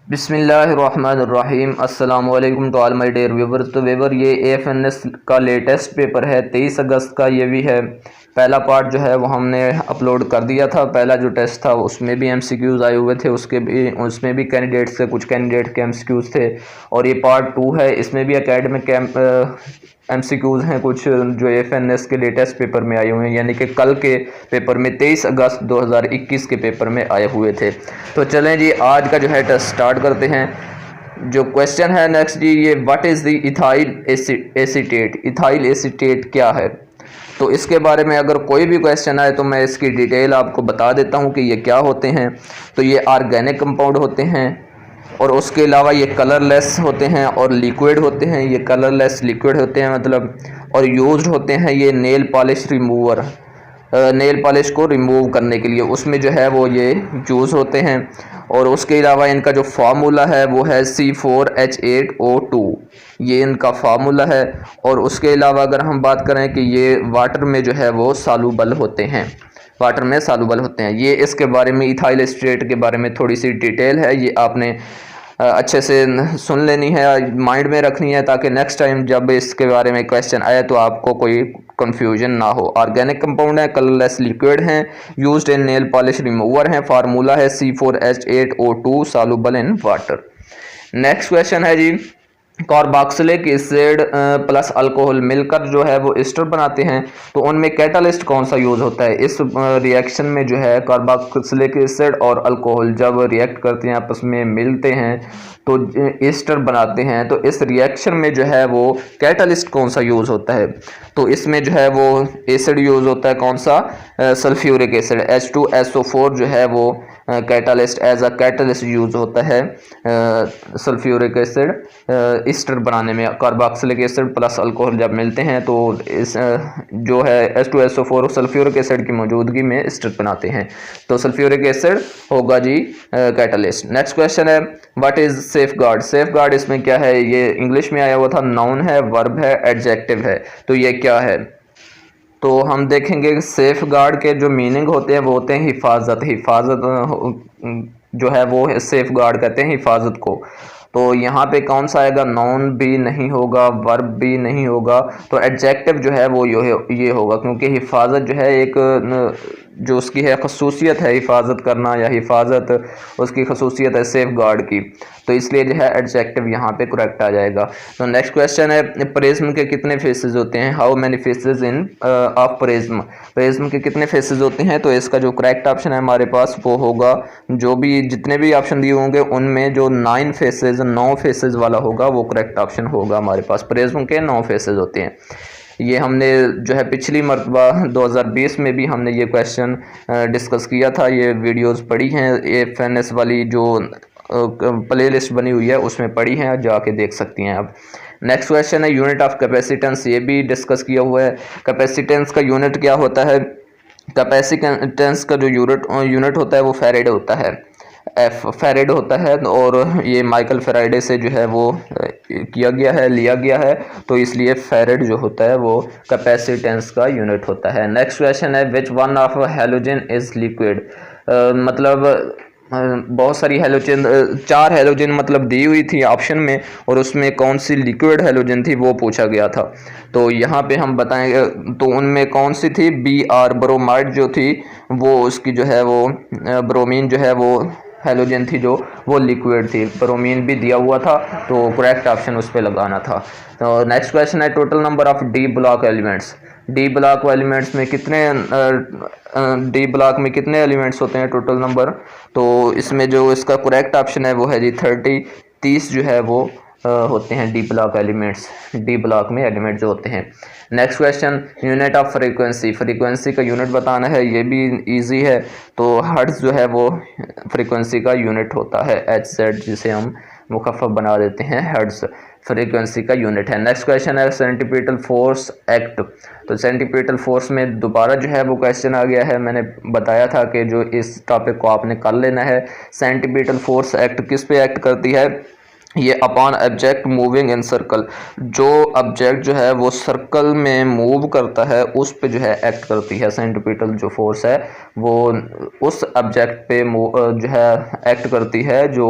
बिस्मिल्लाहिर्रहमानिर्रहीम अस्सलाम वालेकुम to all my dear viewers. तो व्यूवर ये एएफएनएस का लेटेस्ट पेपर है 23 अगस्त का। ये भी है पहला पार्ट जो है वो हमने अपलोड कर दिया था। पहला जो टेस्ट था उसमें भी एमसीक्यूज़ आए हुए थे, उसमें भी कैंडिडेट्स थे, कुछ कैंडिडेट के एमसीक्यूज़ थे। और ये पार्ट 2 है, इसमें भी एकेडमिक एमसीक्यूज़ हैं कुछ जो एएफएनएस के लेटेस्ट पेपर में आए हुए हैं, यानी कि कल के पेपर में 23 अगस्त 2021 के पेपर में आए हुए थे। तो चलें जी, आज का जो है टेस्ट स्टार्ट करते हैं। जो क्वेश्चन है नेक्स्ट जी, ये what is the ethyl acetate. Ethyl acetate क्या है, तो इसके बारे में अगर कोई भी क्वेश्चन आए तो मैं इसकी डिटेल आपको बता देता हूँ कि ये क्या होते हैं। तो ये ऑर्गेनिक कंपाउंड होते हैं और उसके अलावा ये कलरलेस होते हैं और लिक्विड होते हैं। ये कलरलेस लिक्विड होते हैं मतलब, और यूज्ड होते हैं ये nail polish remover, nail polish को रिमूव करने के लिए उसमें जो है वो ये यूज़ होते हैं। और उसके अलावा इनका जो फार्मूला है वो है C4H8O2, ये इनका फार्मूला है। और उसके अलावा अगर हम बात करें कि ये वाटर में जो है वो सॉल्युबल होते हैं, वाटर में सॉल्युबल होते हैं। ये इसके बारे में इथाइल एसीटेट के बारे में थोड़ी सी डिटेल है, ये आपने अच्छे से सुन लेनी है, माइंड में रखनी है, ताकि नेक्स्ट टाइम जब इसके बारे में क्वेश्चन आए तो आपको कोई कंफ्यूजन ना हो। ऑर्गेनिक कंपाउंड है, कलरलेस लिक्विड हैं, used in nail polish remover हैं, फार्मूला है C4H8O2 soluble in water. Next question है जी, कार्बोक्सिलिक एसिड प्लस अल्कोहल मिलकर जो है वो एस्टर बनाते हैं, तो उनमें कैटालिस्ट कौन सा यूज़ होता है। इस रिएक्शन में जो है कार्बोक्सिलिक एसिड और अल्कोहल जब रिएक्ट करते हैं, आपस में मिलते हैं तो एस्टर बनाते हैं, तो इस रिएक्शन में जो है वो कैटालिस्ट कौन सा यूज़ होता है। तो इसमें जो है वो एसिड यूज़ होता है कौन सा, सल्फ्यूरिक एसिड H2SO4 जो है वो catalyst as a catalyst use होता है। सल्फ्यूरिक एसिड एस्टर बनाने में कार्बोक्सिलिक एसिड प्लस अल्कोहल जब मिलते हैं तो इस जो है H2SO4 सल्फ्यूरिक एसिड की मौजूदगी में एस्टर बनाते हैं, तो सल्फ्यूरिक एसिड होगा जी कैटालिस्ट। नेक्स्ट क्वेश्चन है, व्हाट इज सेफगार्ड। सेफगार्ड इसमें क्या है, ये इंग्लिश में आया हुआ था, नाउन है, वर्ब है, एडजेक्टिव है, तो ये क्या है। तो हम देखेंगे कि सेफ गार्ड के जो मीनिंग होते हैं वो होते हैं हिफाजत। हिफाजत जो है वो सेफ गार्ड कहते हैं हिफाजत को। तो यहाँ पे कौन सा आएगा, नाउन भी नहीं होगा, वर्ब भी नहीं होगा, तो एडजेक्टिव जो है वो ये होगा, क्योंकि हिफाजत जो है एक जो उसकी है खसूसियत है हिफाजत करना, या हिफाजत उसकी खसूसियत है सेफ गार्ड की, तो इसलिए जो है एडजेक्टिव यहाँ पे करेक्ट आ जाएगा। तो नेक्स्ट क्वेश्चन है, प्रिज्म के कितने फेसेस होते हैं, how many faces in of prism. Prism के कितने फेसेस होते हैं, तो इसका जो करेक्ट ऑप्शन है हमारे पास वो होगा, जो भी जितने भी ऑप्शन दिए होंगे उनमें जो 9 फेसेस 9 फेसेस वाला होगा वो करेक्ट ऑप्शन होगा हमारे पास। प्रिज्म के 9 फेसेस होते हैं। ये हमने जो है पिछली मरतबा 2020 में भी हमने ये क्वेश्चन डिस्कस किया था, ये वीडियोस पड़ी हैं, एएफएनएस वाली जो प्ले लिस्ट बनी हुई है उसमें पड़ी हैं, जाके देख सकती हैं आप। नेक्स्ट क्वेश्चन है, यूनिट ऑफ कैपेसिटेंस, ये भी डिस्कस किया हुआ है। कैपेसिटेंस का यूनिट क्या होता है, कैपेसिटेंस का जो यूनिट होता है वो फैरेड होता है, फैरेड होता है, और ये माइकल फैराडे से जो है वो किया गया है, लिया गया है, तो इसलिए फैरेड जो होता है वो कैपेसिटेंस का यूनिट होता है। नेक्स्ट क्वेश्चन है, which one of halogen is liquid. मतलब बहुत सारी हैलोजन, 4 हैलोजन मतलब दी हुई थी ऑप्शन में, और उसमें कौन सी लिक्विड हैलोजन थी वो पूछा गया था। तो यहाँ पे हम बताएंगे, तो उनमें कौन सी थी, BR ब्रोमाइड जो थी वो उसकी जो है वो ब्रोमीन जो है वो हैलोजन थी जो वो लिक्विड थी, ब्रोमीन भी दिया हुआ था, तो करेक्ट ऑप्शन उस पर लगाना था। तो नेक्स्ट क्वेश्चन है, total number of D block elements. D block elements में कितने डी ब्लॉक में कितने एलिमेंट्स होते हैं टोटल नंबर, तो इसमें जो इसका करेक्ट ऑप्शन है वो है जी 30 जो है वो होते हैं D block elements, D block में एलिमेंट जो होते हैं। Next question, unit of frequency. Frequency का यूनिट बताना है, ये भी इजी है। तो हर्ट्ज जो है वो फ्रीक्वेंसी का यूनिट होता है, HZ जिसे हम मुखफ़फ़ बना देते हैं, हर्ट्ज फ्रीक्वेंसी का यूनिट है। नेक्स्ट क्वेश्चन है, सेंटीपीटल फोर्स एक्ट। तो सेंटीपीटल फोर्स में दोबारा जो है वो क्वेश्चन आ गया है, मैंने बताया था कि जो इस टॉपिक को आपने कर लेना है। सेंटीपीटल फोर्स एक्ट किस पे एक्ट करती है, ये upon object moving in circle, जो ऑब्जेक्ट जो है वो सर्कल में मूव करता है उस पे जो है एक्ट करती है। सेंट्रीपिटल जो फोर्स है वो उस ऑब्जेक्ट पे जो है एक्ट करती है जो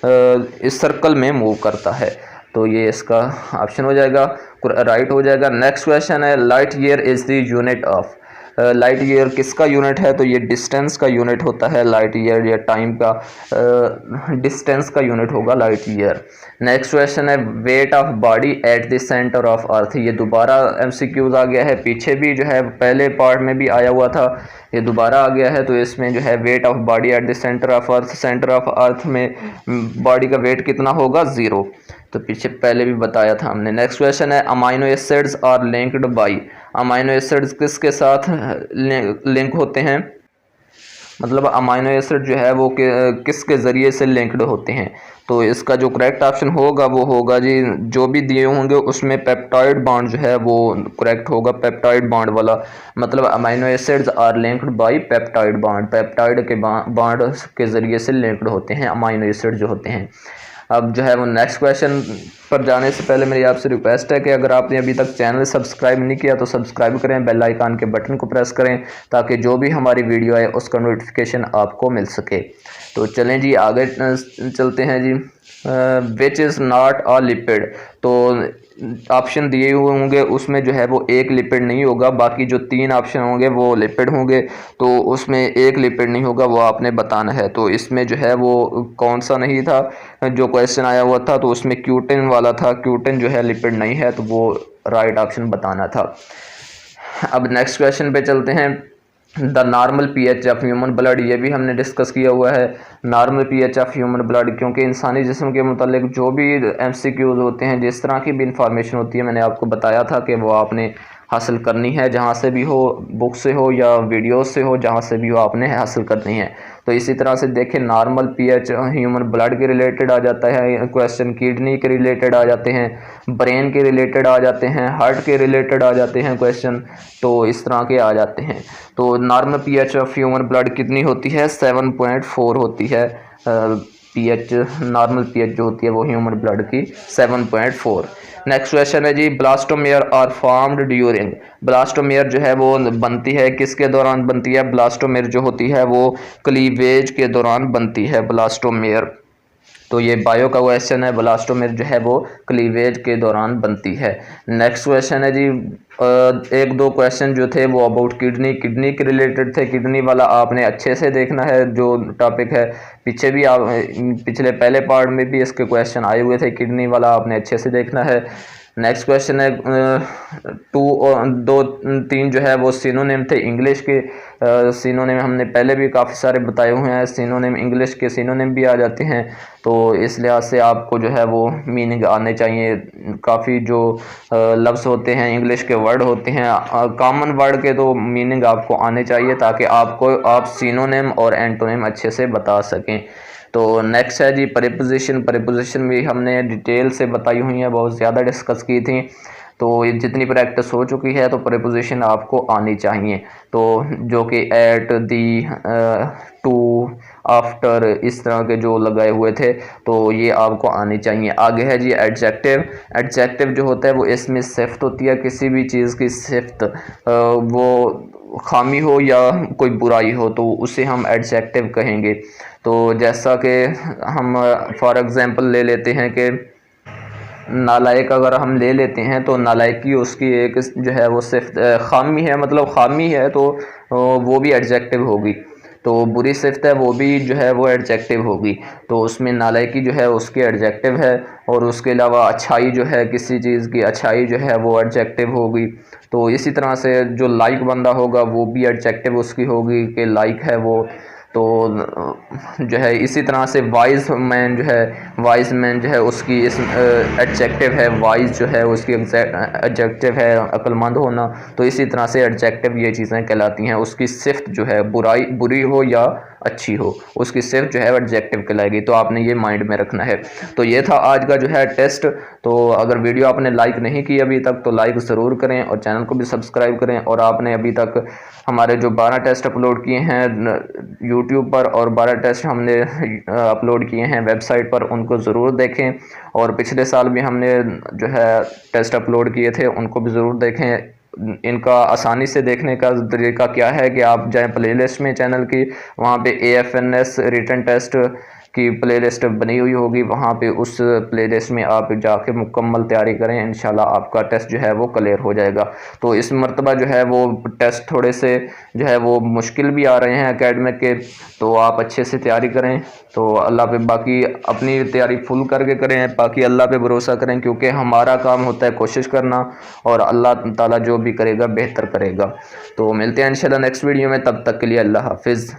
इस सर्कल में मूव करता है। तो ये इसका ऑप्शन हो जाएगा, राइट हो जाएगा। नेक्स्ट क्वेश्चन है light year is the unit of. Light year किसका यूनिट है? तो ये डिस्टेंस का यूनिट होता है लाइट ईयर, या टाइम का डिस्टेंस का यूनिट होगा लाइट ईयर। नेक्स्ट क्वेश्चन है weight of body at the centre of earth. ये दोबारा एमसीक्यूज आ गया है, पीछे भी जो है पहले पार्ट में भी आया हुआ था, ये दोबारा आ गया है। तो इसमें जो है weight of body at the centre of earth, centre of earth में बॉडी का वेट कितना होगा? 0। तो पीछे पहले भी बताया था हमने। नेक्स्ट क्वेश्चन है amino acids are linked by. Amino acids किसके साथ लिंक होते हैं? मतलब अमाइनो एसिड जो है वो किसके ज़रिए से लिंक्ड होते हैं? तो इसका जो करेक्ट ऑप्शन होगा वो होगा जी, जो भी दिए होंगे उसमें पेप्टाइड बॉन्ड जो है वो करेक्ट होगा, पेप्टाइड बॉन्ड वाला। मतलब amino acids are linked by peptide bond, peptide के बॉन्ड के ज़रिए से लिंक्ड होते हैं अमाइनो एसिड जो होते हैं। अब जो है वो नेक्स्ट क्वेश्चन पर जाने से पहले मेरी आपसे रिक्वेस्ट है कि अगर आपने अभी तक चैनल सब्सक्राइब नहीं किया तो सब्सक्राइब करें, बेल आइकन के बटन को प्रेस करें ताकि जो भी हमारी वीडियो आए उसका नोटिफिकेशन आपको मिल सके। तो चलें जी आगे चलते हैं जी। Which is not a lipid. तो ऑप्शन दिए हुए होंगे उसमें जो है वो एक लिपिड नहीं होगा, बाकी जो 3 ऑप्शन होंगे वो लिपिड होंगे। तो उसमें एक लिपिड नहीं होगा, वो आपने बताना है। तो इसमें जो है वो कौन सा नहीं था जो क्वेश्चन आया हुआ था? तो उसमें क्यूटिन वाला था, क्यूटिन जो है लिपिड नहीं है, तो वो राइट ऑप्शन बताना था। अब नेक्स्ट क्वेश्चन पे चलते हैं। The normal pH of human blood, ये भी हमने डिस्कस किया हुआ है normal pH of human blood, क्योंकि इंसानी जिस्म के मुतालिक जो भी एमसीक्यूज होते हैं, जिस तरह की भी इंफॉर्मेशन होती है, मैंने आपको बताया था कि वो आपने हासिल करनी है, जहाँ से भी हो, बुक से हो या वीडियो से हो, जहाँ से भी हो आपने हासिल करनी है। तो इसी तरह से देखें नॉर्मल पीएच ह्यूमन ब्लड के रिलेटेड आ जाता है क्वेश्चन, किडनी के रिलेटेड आ जाते हैं, ब्रेन के रिलेटेड आ जाते हैं, हार्ट के रिलेटेड आ जाते हैं क्वेश्चन, तो इस तरह के आ जाते हैं। तो normal pH of human blood कितनी होती है? 7.4 होती है पीएच, नॉर्मल पीएच जो होती है वो ह्यूमन ब्लड की 7.4। नेक्स्ट क्वेश्चन है जी blastomere are formed during. Blastomere जो है वो बनती है किसके दौरान बनती है? ब्लास्टोमेयर जो होती है वो क्लीवेज के दौरान बनती है ब्लास्टोमेयर। तो ये बायो का क्वेश्चन है, ब्लास्टोमेयर जो है वो क्लीवेज के दौरान बनती है। नेक्स्ट क्वेश्चन है जी 1-2 क्वेश्चन जो थे वो अबाउट किडनी, किडनी के रिलेटेड थे। किडनी वाला आपने अच्छे से देखना है जो टॉपिक है, पीछे भी आप पिछले पहले पार्ट में भी इसके क्वेश्चन आए हुए थे, किडनी वाला आपने अच्छे से देखना है। नेक्स्ट क्वेश्चन है 2-3 जो है वो सिनोनिम थे इंग्लिश के। सिनोनिम हमने पहले भी काफ़ी सारे बताए हुए हैं, सिनोनिम इंग्लिश के सिनोनिम भी आ जाते हैं। तो इस लिहाज से आपको जो है वो मीनिंग आने चाहिए। काफ़ी जो लफ्ज़ होते हैं इंग्लिश के वर्ड होते हैं कॉमन वर्ड के, तो मीनिंग आपको आने चाहिए ताकि आप सिनोनिम और एंटोनिम अच्छे से बता सकें। तो नेक्स्ट है जी प्रीपोजिशन। प्रीपोजिशन भी हमने डिटेल से बताई हुई है, बहुत ज़्यादा डिस्कस की थी। तो ये जितनी प्रैक्टिस हो चुकी है तो प्रीपोजिशन आपको आनी चाहिए। तो जो कि एट, दी, टू, आफ्टर, इस तरह के जो लगाए हुए थे तो ये आपको आनी चाहिए। आगे है जी एडजेक्टिव। एडजेक्टिव जो होता है वो इसमें सिफ्त होती है, किसी भी चीज़ की सिफ्त, वो खामी हो या कोई बुराई हो तो उसे हम एडजेक्टिव कहेंगे। तो जैसा कि हम फॉर एग्ज़ाम्पल ले लेते हैं कि नालायक अगर हम ले लेते हैं तो नालायकी उसकी एक जो है वो सिर्फ खामी है, मतलब खामी है तो वो भी एडजेक्टिव होगी। तो बुरी सिफ्त है वो भी जो है वो एडजेक्टिव होगी। तो उसमें नालायकी जो है उसकी एडजेक्टिव है, और उसके अलावा अच्छाई जो है किसी चीज़ की अच्छाई जो है वो एडजेक्टिव होगी। तो इसी तरह से जो लाइक बंदा होगा वो भी एडजेक्टिव उसकी होगी कि लाइक है वो। तो जो है इसी तरह से वाइज मैन जो है उसकी इस एडजेक्टिव है, वाइज जो है उसकी एडजेक्टिव है अक्लमंद होना। तो इसी तरह से एडजेक्टिव ये चीज़ें कहलाती हैं, उसकी सिफ्त जो है बुरी हो या अच्छी हो, उसकी सिर्फ जो है एडजेक्टिव कहलाएगी। तो आपने ये माइंड में रखना है। तो ये था आज का जो है टेस्ट। तो अगर वीडियो आपने लाइक नहीं की अभी तक तो लाइक ज़रूर करें और चैनल को भी सब्सक्राइब करें। और आपने अभी तक हमारे जो 12 टेस्ट अपलोड किए हैं यूट्यूब पर और 12 टेस्ट हमने अपलोड किए हैं वेबसाइट पर, उनको ज़रूर देखें। और पिछले साल भी हमने जो है टेस्ट अपलोड किए थे, उनको भी ज़रूर देखें। इनका आसानी से देखने का तरीका क्या है कि आप जाएं प्लेलिस्ट में चैनल की, वहाँ पे AFNS रिटन टेस्ट की प्लेलिस्ट बनी हुई होगी, वहाँ पे उस प्लेलिस्ट में आप जाके मुकम्मल तैयारी करें। इंशाल्लाह आपका टेस्ट जो है वो क्लियर हो जाएगा। तो इस मरतबा जो है वो टेस्ट थोड़े से जो है वो मुश्किल भी आ रहे हैं एकेडमिक के, तो आप अच्छे से तैयारी करें। तो अल्लाह पे बाकी अपनी तैयारी फुल करके करें, बाकी अल्लाह पे भरोसा करें, क्योंकि हमारा काम होता है कोशिश करना और अल्लाह ताला जो भी करेगा बेहतर करेगा। तो मिलते हैं इंशाल्लाह नेक्स्ट वीडियो में, तब तक के लिए अल्लाह हाफिज़।